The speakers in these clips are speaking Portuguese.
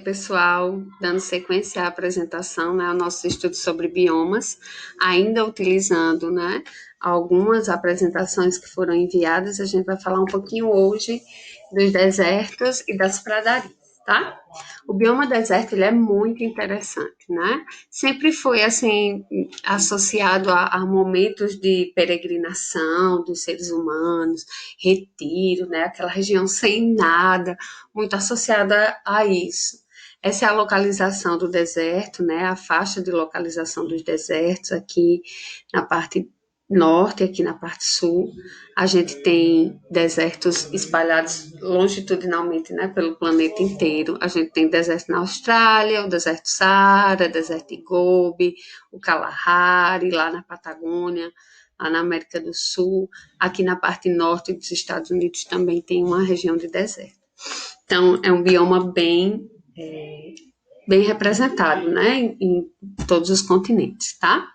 pessoal, dando sequência à apresentação, né, ao nosso estudo sobre biomas, ainda utilizando, né, algumas apresentações que foram enviadas, a gente vai falar um pouquinho hoje dos desertos e das pradarias, tá? O bioma deserto, ele é muito interessante, né? Sempre foi, assim, associado a momentos de peregrinação dos seres humanos, retiro, né? Aquela região sem nada, muito associada a isso. Essa é a localização do deserto, né? A faixa de localização dos desertos aqui na parte norte, aqui na parte sul. A gente tem desertos espalhados longitudinalmente, né, pelo planeta inteiro. A gente tem deserto na Austrália, o deserto Saara, o deserto de Gobi, o Kalahari, lá na Patagônia, lá na América do Sul. Aqui na parte norte dos Estados Unidos também tem uma região de deserto. Então, é um bioma bem representado, né, em todos os continentes, tá?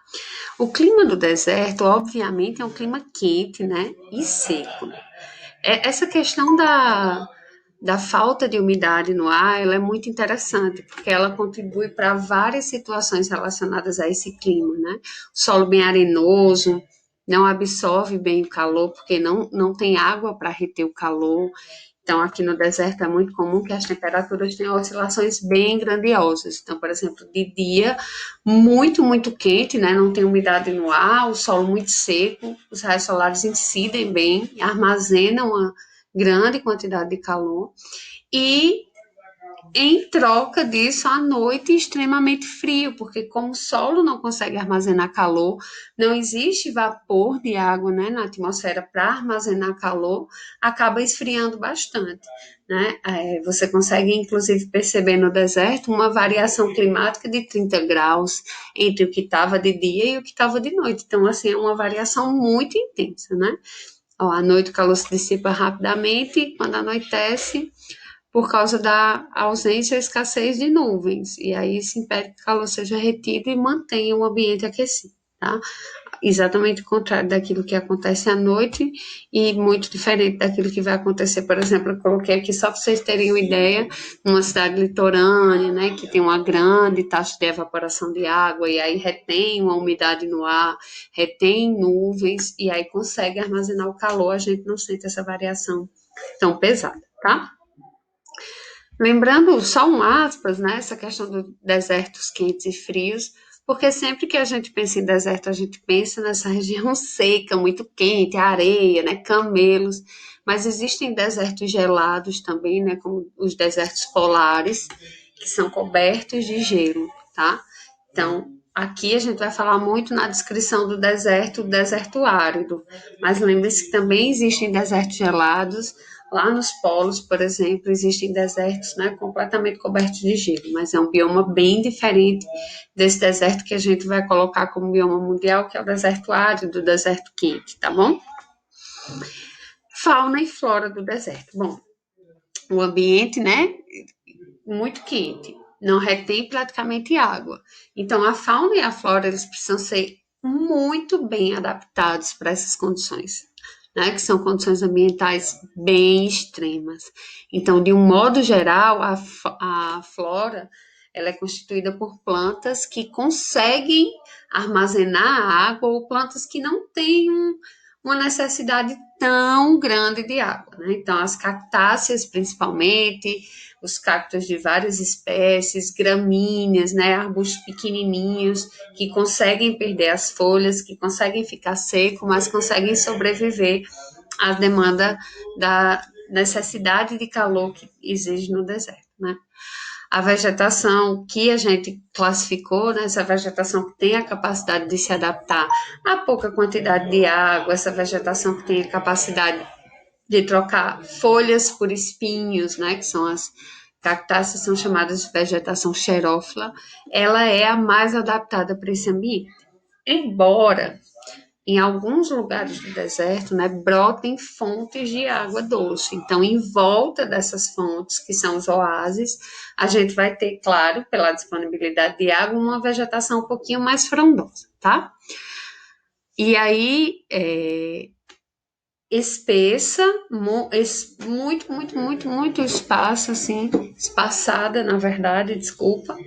O clima do deserto, obviamente, é um clima quente, né, e seco. Essa questão da falta de umidade no ar, ela é muito interessante, porque ela contribui para várias situações relacionadas a esse clima, né? O solo bem arenoso, não absorve bem o calor, porque não tem água para reter o calor. Então, aqui no deserto é muito comum que as temperaturas tenham oscilações bem grandiosas. Então, por exemplo, de dia, muito quente, né? Não tem umidade no ar, o solo muito seco, os raios solares incidem bem, armazenam uma grande quantidade de calor. E em troca disso, à noite extremamente frio, porque como o solo não consegue armazenar calor, não existe vapor de água, né, na atmosfera para armazenar calor, acaba esfriando bastante, né? Você consegue, inclusive, perceber no deserto uma variação climática de 30 graus entre o que estava de dia e o que estava de noite. Então, assim, é uma variação muito intensa, né? Ó, à noite o calor se dissipa rapidamente e quando anoitece por causa da ausência ou escassez de nuvens, e aí isso impede que o calor seja retido e mantenha o ambiente aquecido, tá? Exatamente o contrário daquilo que acontece à noite e muito diferente daquilo que vai acontecer, por exemplo, eu coloquei aqui só para vocês terem uma ideia, numa cidade litorânea, né, que tem uma grande taxa de evaporação de água e aí retém uma umidade no ar, retém nuvens e aí consegue armazenar o calor, a gente não sente essa variação tão pesada, tá? Lembrando, só um aspas, né, essa questão dos desertos quentes e frios, porque sempre que a gente pensa em deserto, a gente pensa nessa região seca, muito quente, areia, né, camelos, mas existem desertos gelados também, né, como os desertos polares, que são cobertos de gelo, tá? Então, aqui a gente vai falar muito na descrição do deserto árido, mas lembre-se que também existem desertos gelados. Lá nos polos, por exemplo, existem desertos, né, completamente cobertos de gelo, mas é um bioma bem diferente desse deserto que a gente vai colocar como bioma mundial, que é o deserto árido, o deserto quente, tá bom? Fauna e flora do deserto. Bom, o ambiente, né, muito quente, não retém praticamente água. Então, a fauna e a flora, eles precisam ser muito bem adaptados para essas condições, né, que são condições ambientais bem extremas. Então, de um modo geral, a flora, ela é constituída por plantas que conseguem armazenar água ou plantas que não têm uma necessidade tão grande de água, né? Então, as cactáceas, principalmente, os cactos de várias espécies, gramíneas, né, arbustos pequenininhos que conseguem perder as folhas, que conseguem ficar seco, mas conseguem sobreviver à demanda da necessidade de calor que exige no deserto, né? A vegetação que a gente classificou, né, essa vegetação que tem a capacidade de se adaptar a pouca quantidade de água, essa vegetação que tem a capacidade de trocar folhas por espinhos, né, que são as cactáceas, são chamadas de vegetação xerófila, ela é a mais adaptada para esse ambiente. Embora em alguns lugares do deserto, né, brotem fontes de água doce. Então, em volta dessas fontes, que são os oásis, a gente vai ter, claro, pela disponibilidade de água, uma vegetação um pouquinho mais frondosa, tá? E aí, espessa, muito, muito, muito, muito espaço, assim, espaçada, na verdade, desculpa.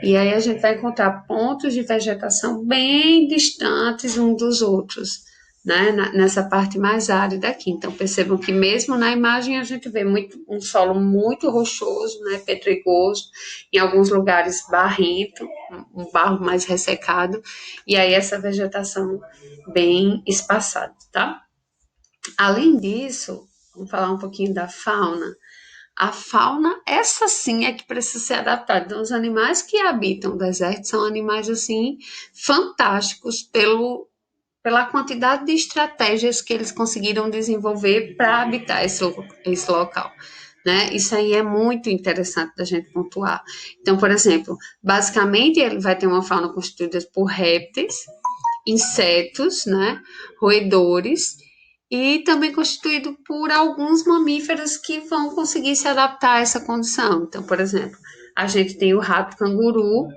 E aí a gente vai encontrar pontos de vegetação bem distantes uns dos outros, né, nessa parte mais árida aqui. Então percebam que mesmo na imagem a gente vê um solo muito rochoso, né, pedregoso, em alguns lugares barrento, um barro mais ressecado, e aí essa vegetação bem espaçada, tá? Além disso, vamos falar um pouquinho da fauna. A fauna, essa sim é que precisa ser adaptada. Então, os animais que habitam o deserto são animais assim fantásticos pela quantidade de estratégias que eles conseguiram desenvolver para habitar esse local. Né? Isso aí é muito interessante da gente pontuar. Então, por exemplo, basicamente ele vai ter uma fauna constituída por répteis, insetos, né, roedores, e também constituído por alguns mamíferos que vão conseguir se adaptar a essa condição. Então, por exemplo, a gente tem o rato canguru,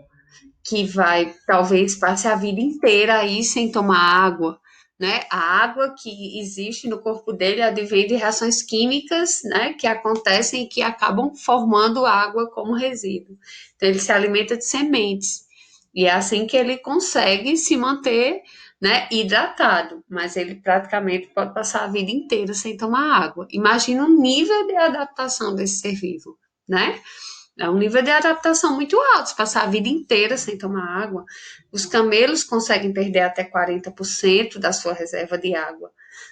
que vai talvez passe a vida inteira aí sem tomar água, né? A água que existe no corpo dele advém de reações químicas, né, que acontecem e que acabam formando água como resíduo. Então ele se alimenta de sementes. E é assim que ele consegue se manter, né, hidratado, mas ele praticamente pode passar a vida inteira sem tomar água. Imagina o nível de adaptação desse ser vivo, né? É um nível de adaptação muito alto, se passar a vida inteira sem tomar água. Os camelos conseguem perder até 40% da sua reserva de água,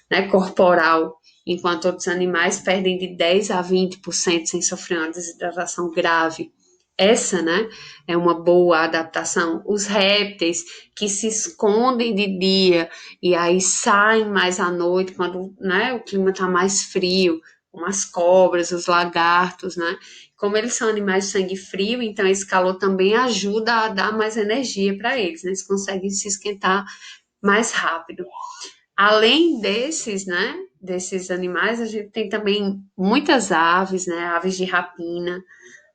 né, corporal, enquanto outros animais perdem de 10 a 20% sem sofrer uma desidratação grave. Essa, né, é uma boa adaptação. Os répteis que se escondem de dia e aí saem mais à noite quando, né, o clima está mais frio, como as cobras, os lagartos, né? Como eles são animais de sangue frio, então esse calor também ajuda a dar mais energia para eles, né? Eles conseguem se esquentar mais rápido. Além desses, né, desses animais, a gente tem também muitas aves, né, aves de rapina,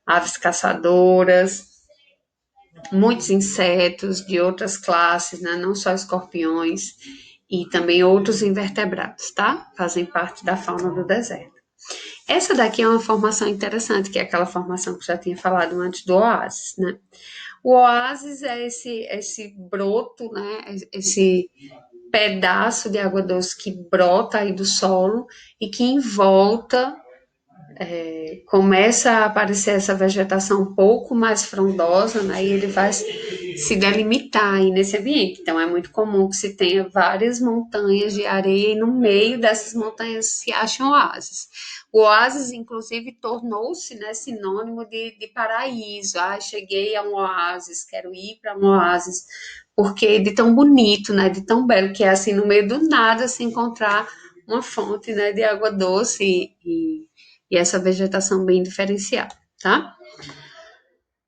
aves caçadoras, muitos insetos de outras classes, né, não só escorpiões, e também outros invertebrados, tá? Fazem parte da fauna do deserto. Essa daqui é uma formação interessante, que é aquela formação que eu já tinha falado antes do oásis, né? O oásis é esse broto, né? Esse pedaço de água doce que brota aí do solo e que em volta começa a aparecer essa vegetação um pouco mais frondosa, né? E ele vai se delimitar aí nesse ambiente. Então é muito comum que se tenha várias montanhas de areia e no meio dessas montanhas se acham oásis. O oásis, inclusive, tornou-se, né, sinônimo de paraíso. Ah, cheguei a um oásis, quero ir para um oásis, porque de tão bonito, né, de tão belo, que é assim, no meio do nada se encontrar uma fonte, né, de água doce e essa vegetação bem diferenciada, tá?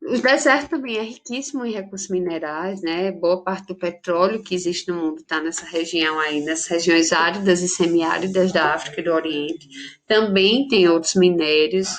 O deserto também é riquíssimo em recursos minerais, né? Boa parte do petróleo que existe no mundo está nessa região aí, nessas regiões áridas e semiáridas da África e do Oriente. Também tem outros minérios,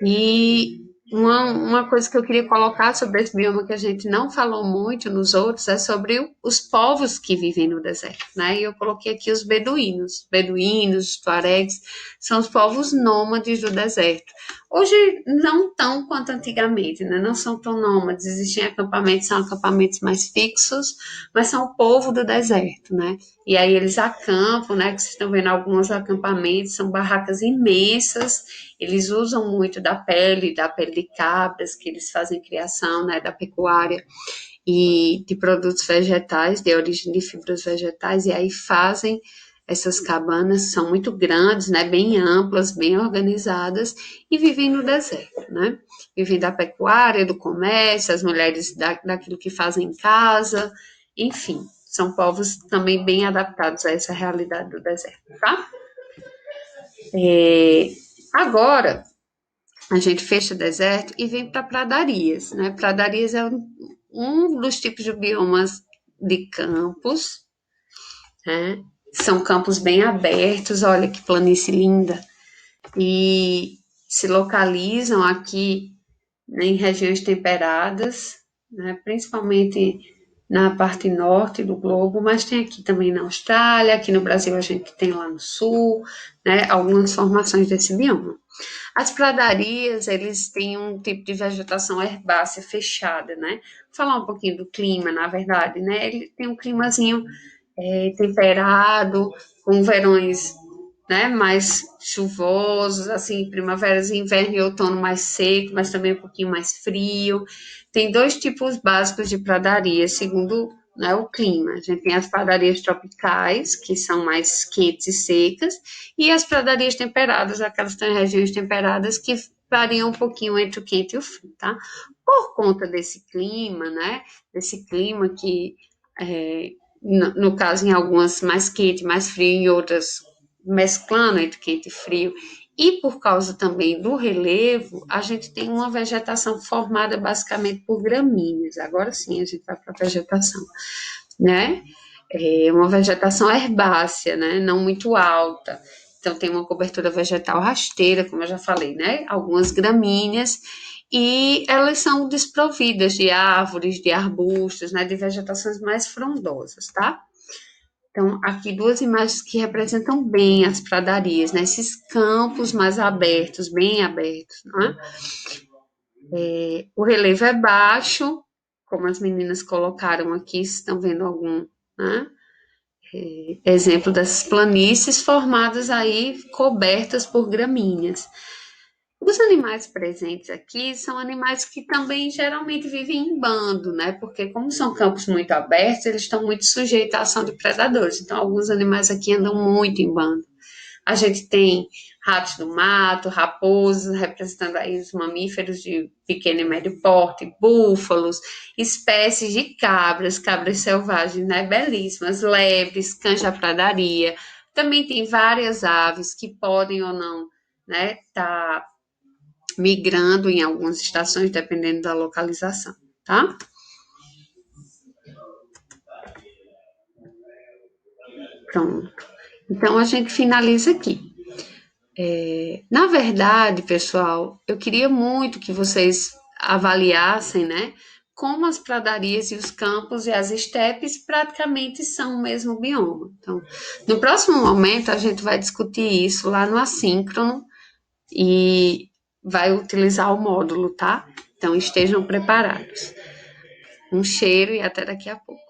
e uma coisa que eu queria colocar sobre esse bioma que a gente não falou muito nos outros é sobre os povos que vivem no deserto, né? E eu coloquei aqui os beduínos. Beduínos, os tuaregs, são os povos nômades do deserto. Hoje não tão quanto antigamente, né? Não são tão nômades, existem acampamentos, são acampamentos mais fixos, mas são o povo do deserto, né? E aí eles acampam, né? Que vocês estão vendo alguns acampamentos, são barracas imensas. Eles usam muito da pele de cabras, que eles fazem criação, né? Da pecuária e de produtos vegetais, de origem de fibras vegetais, e aí fazem essas cabanas, são muito grandes, né? Bem amplas, bem organizadas, e vivem no deserto, né? Vivem da pecuária, do comércio, as mulheres daquilo que fazem em casa, enfim, são povos também bem adaptados a essa realidade do deserto, tá? É, agora, a gente fecha o deserto e vem para pradarias, né? Pradarias é um dos tipos de biomas de campos, né? São campos bem abertos, olha que planície linda, e se localizam aqui, né, em regiões temperadas, né? Principalmente na parte norte do globo, mas tem aqui também na Austrália, aqui no Brasil a gente tem lá no sul, né, algumas formações desse bioma. As pradarias, eles têm um tipo de vegetação herbácea fechada, né? Vou falar um pouquinho do clima, na verdade, né? Ele tem um climazinho temperado, com verões, né, mais chuvosos, assim, primaveras, inverno e outono mais seco, mas também um pouquinho mais frio. Tem dois tipos básicos de pradaria, segundo, né, o clima. A gente tem as pradarias tropicais, que são mais quentes e secas, e as pradarias temperadas, aquelas que estão em regiões temperadas, que variam um pouquinho entre o quente e o frio, tá? Por conta desse clima, né, desse clima que é, no caso, em algumas mais quente, mais frio, em outras mesclando entre quente e frio. E por causa também do relevo, a gente tem uma vegetação formada basicamente por gramíneas. Agora sim, a gente vai para a vegetação, né? É uma vegetação herbácea, né? Não muito alta. Então, tem uma cobertura vegetal rasteira, como eu já falei, né? Algumas gramíneas, e elas são desprovidas de árvores, de arbustos, né? De vegetações mais frondosas, tá? Então, aqui duas imagens que representam bem as pradarias, né? Esses campos mais abertos, bem abertos, né? O relevo é baixo, como as meninas colocaram aqui, estão vendo algum, né? Exemplo dessas planícies formadas aí, cobertas por gramíneas. Os animais presentes aqui são animais que também geralmente vivem em bando, né? Porque como são campos muito abertos, eles estão muito sujeitos à ação de predadores. Então, alguns animais aqui andam muito em bando. A gente tem ratos do mato, raposas, representando aí os mamíferos de pequeno e médio porte, búfalos, espécies de cabras, cabras selvagens, né? Belíssimas, lebres, cães da pradaria. Também tem várias aves que podem ou não, né, tá migrando em algumas estações, dependendo da localização, tá? Pronto. Então a gente finaliza aqui. Na verdade, pessoal, eu queria muito que vocês avaliassem, né, como as pradarias e os campos e as estepes praticamente são o mesmo bioma. Então, no próximo momento, a gente vai discutir isso lá no assíncrono e vai utilizar o módulo, tá? Então, estejam preparados. Um cheiro e até daqui a pouco.